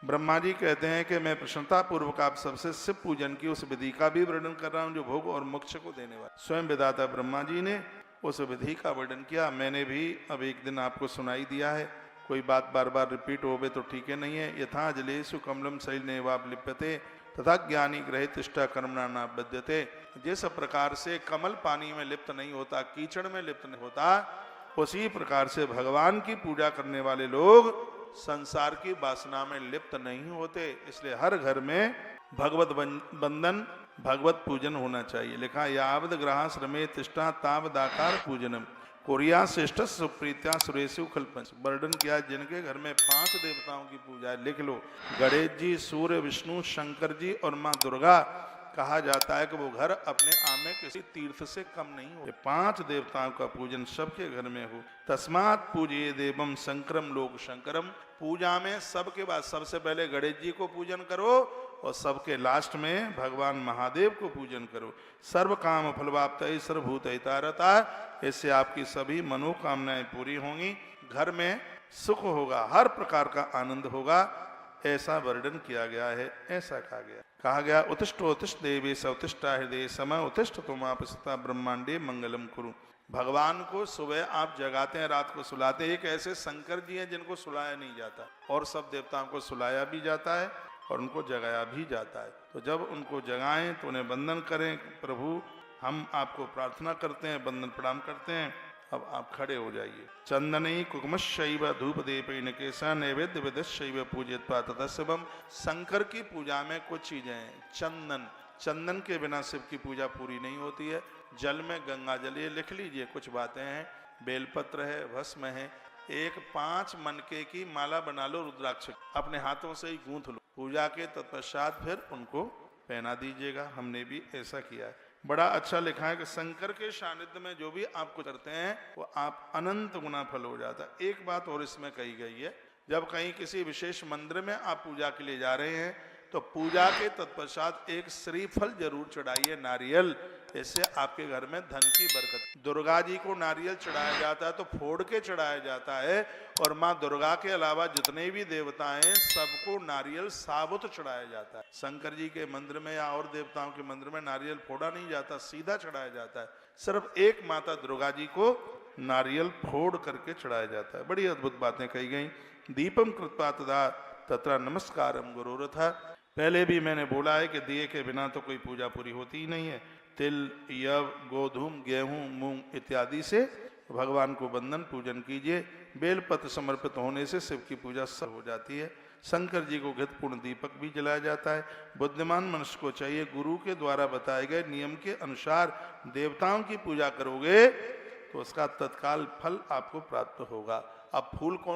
ब्रह्मा जी कहते हैं कि मैं प्रसन्नता पूर्वक आप सबसे शिव पूजन की उस विधि का भी वर्णन कर रहा हूं जो भोग और मोक्ष को देने वाला। स्वयं विधाता ब्रह्मा जी ने उस विधि का वर्णन किया। मैंने भी अब एक दिन आपको सुनाई दिया है, कोई बात बार बार रिपीट होवे तो ठीक है नहीं है। यथा जलेषु कमलम शैलेनैवाप लिप्यते तथा ज्ञानी ग्रहे तिष्ठा कर्मणा न बध्यते। जिस प्रकार से कमल पानी में लिप्त नहीं होता, कीचड़ में लिप्त नहीं होता, उसी प्रकार से भगवान की पूजा करने वाले लोग संसार की वासना में लिप्त नहीं होते। इसलिए हर घर में भगवत बंदन, भगवत पूजन होना चाहिए। लिखा यावद ग्रह श्रमे तिष्ठा तावदाकार पूजनम कोरिया श्रेष्ठ सुप्रीत्या सुरेशु कल्पंच। वर्णन किया जिनके घर में 5 देवताओं की पूजा है, लिख लो, गणेश जी, सूर्य, विष्णु, शंकर जी और माँ दुर्गा। कहा जाता है कि वो घर अपने आप में किसी तीर्थ से कम नहीं हो। 5 देवताओं का पूजन सबके घर में हो। तस्मात् पूज्य देवम शंकरम लोक शंकरम। पूजा में सबके बाद सबसे पहले गणेश जी को पूजन करो और सबके लास्ट में भगवान महादेव को पूजन करो। सर्व काम फलवाप्त सर्वभूत हितारता। इससे आपकी सभी मनोकामनाएं पूरी होंगी, घर में सुख होगा, हर प्रकार का आनंद होगा। ऐसा वर्णन किया गया है, ऐसा कहा गया उत्तिष्ठोत्तिष्ठ देवी सवतिष्ठा हृदय समय उत्तिष्ठ तुमाप सता ब्रह्मांडे मंगलम कुरु। भगवान को सुबह आप जगाते हैं, रात को सुलाते हैं। एक ऐसे शंकर जी हैं जिनको सुलाया नहीं जाता, और सब देवताओं को सुलाया भी जाता है और उनको जगाया भी जाता है। तो जब उनको जगाएं तो उन्हें वंदन करें। प्रभु हम आपको प्रार्थना करते हैं, वंदन प्रणाम करते हैं। अब आप खड़े हो जाइए। चंदनी कुकुमशैव धूप दीपेन केसा नैवेद्य विदशैव पूजित्वा ततस्वम। शंकर की पूजा में कुछ चीजें हैं। चंदन, चंदन के बिना शिव की पूजा पूरी नहीं होती है। जल में गंगा जल, ये लिख लीजिए कुछ बातें हैं। बेलपत्र है, भस्म है, एक 5 मनके की माला बना लो, रुद्राक्ष अपने हाथों से ही गूंथ लो। पूजा के तत्पश्चात फिर उनको पहना दीजिएगा। हमने भी ऐसा किया है। बड़ा अच्छा लिखा है कि शंकर के सानिध्य में जो भी आप कुछ करते हैं वो आप अनंत गुना फल हो जाता है। एक बात और इसमें कही गई है, जब कहीं किसी विशेष मंदिर में आप पूजा के लिए जा रहे हैं तो पूजा के तत्पश्चात एक श्रीफल जरूर चढ़ाइए, नारियल। इससे आपके घर में धन की बरकत। दुर्गा जी को नारियल चढ़ाया जाता है तो फोड़ के चढ़ाया जाता है, और माँ दुर्गा के अलावा जितने भी देवता हैं सबको नारियल साबुत चढ़ाया जाता है। शंकर जी के मंदिर में या और देवताओं के मंदिर में नारियल फोड़ा नहीं जाता, सीधा चढ़ाया जाता है। सिर्फ एक माता दुर्गा जी को नारियल फोड़ करके चढ़ाया जाता है। बड़ी अद्भुत बातें कही गई। दीपम कृत्वा तदा तत्र नमस्कारम गुरुरथा। पहले भी मैंने बोला है कि दिए के बिना तो कोई पूजा पूरी होती ही नहीं है। तिल, यव, गोधूम, गेहूं, मूंग इत्यादि से भगवान को वंदन पूजन कीजिए। बेलपत्र समर्पित होने से शिव की पूजा सब हो जाती है। शंकर जी को घृतपूर्ण दीपक भी जलाया जाता है। बुद्धिमान मनुष्य को चाहिए गुरु के द्वारा बताए गए नियम के अनुसार देवताओं की पूजा करोगे तो उसका तत्काल फल आपको प्राप्त होगा। अब फूल कौन